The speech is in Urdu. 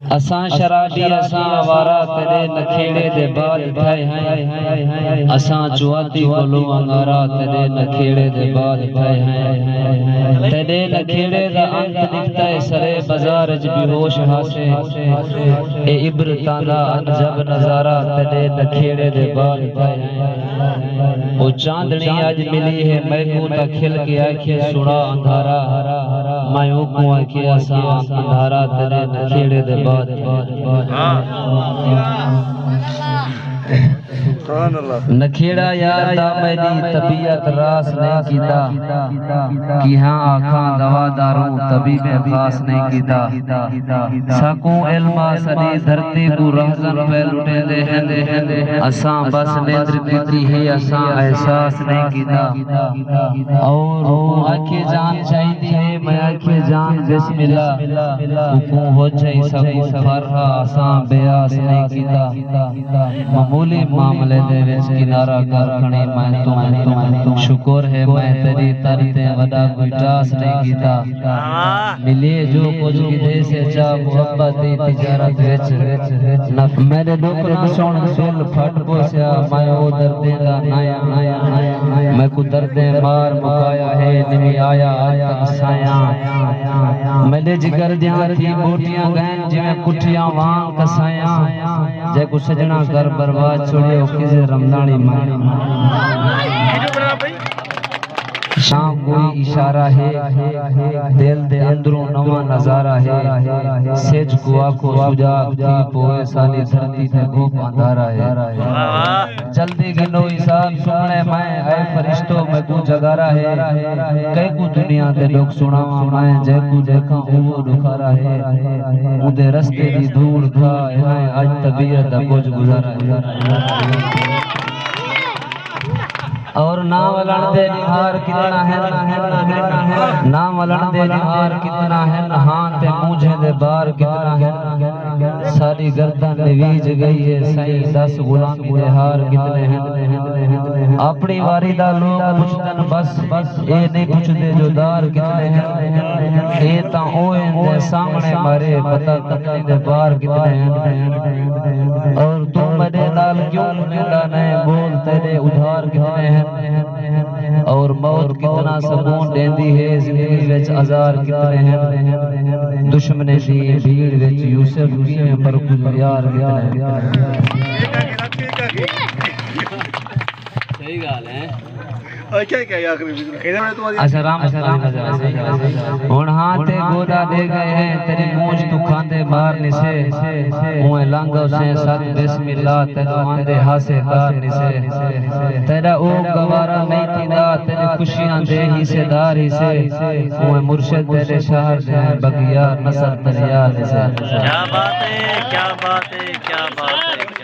اساں شرابی اساں آوارہ تیرے نکھیڑے دے بعد تھائے ہیں اساں چواتی گلو انگارہ تیرے نکھیڑے دے بعد تھائے ہیں تیرے نکھیڑے دا انت نکتا ہے سرے بازار جبی ہوش ہاسے اے عبرتاں دا عجب نظارہ تیرے نکھیڑے دے بعد تھائے ہیں او چاندنی آج ملی ہے میں کو تا کھل کے آنکھیں سڑا اندھارا میں اوکوں آنکھیں اساں اندھارا تیرے نکھیڑے دے بعد نکھیڑا یار دا میری طبیعت راس نہیں کیتا کہ ہاں آنکھاں دوا داروں طبیب خاص نہیں کیتا سکوں علمہ سنی دھرتی کو رہزن پہ لٹے دے ہیں اساں بس نیندر کیتی ہے اساں احساس نہیں کیتا اور آنکھیں جان چاہیدی ہے میں آنکھیں جان بسم اللہ حکم ہو جائے سکوں فرحہ اساں بیاس نہیں کیتا معمولی معاملے دے وچ کنارہ کر کھڑی میں تم شکر ہے میں تیری ترتے وڈا کوئی ٹاس نہیں کیتا ملے جو کچھ کدے سے چاہ محبت دی تجارت وچ میرے دکھ رسون دل پھٹ پوسیا میں او دردیں دا نایا میں کو دردیں مار مکایا ہے نہیں آیا تک سایاں میرے جگر دیاں تھی بوٹیاں گئیں جویں کٹھیاں وان کسایاں جے کو سجنا کر برباد چھوڑے او کسے رمضانی ماں شام کوئی اشارہ ہے دل دے اندروں نواں نظارہ ہے سیج کو آنکھوں سجا تھی پوئے سالی دھرتی تے گھوپ اندھارا ہے جلدی گنو حساب سننے میں اے فرشتوں میں کو جگارا ہے کئی کو دنیا دے لوگ سناواں میں جے کو دیکھاں وہ دکھارا ہے اودے رستے دی دھوڑ کھا ہے آج طبیعت دا کچھ گزارا ہے اور نام ولن دے نہار کتنا ہے نام ولن دے نہار کتنا ہے نہان تے مجھے دے بار کتنا ہے ساری گردن نویج گئی ہے سائیں 10 غلام دے ہار کتنے ہیں اپنی واری دا لوگ پوچھتن بس اے نہیں پوچھتے جو دار کتنے ہیں اے تا اوئے دے سامنے مارے پتہ تکنے دے بار کتنے ہیں اور تو میرے نال کیوں ملا نہیں بول تیرے ادھار کتنے ہیں اور موت کتنا سکون دیندی ہے زندگی وچ عذار کتنے ہیں دشمن دی بھیڑ وچ یوسف کیے پر کچھ یار کتنے صحیح گال ہے اسرام ہن ہاں تے گودا دے گئے ہیں تیری مونج تو کھاندے باہر نسے اوے لانگو سے سات بسم اللہ تینو آندے ہاسے کار نسے تیرا او گوارا نہیں تیندا تیری خوشیاں دے حصے دار حصے اوے مرشد تیرے شہر دے بگیار نصر تریار نسے کیا بات ہے کیا بات ہے کیا بات ہے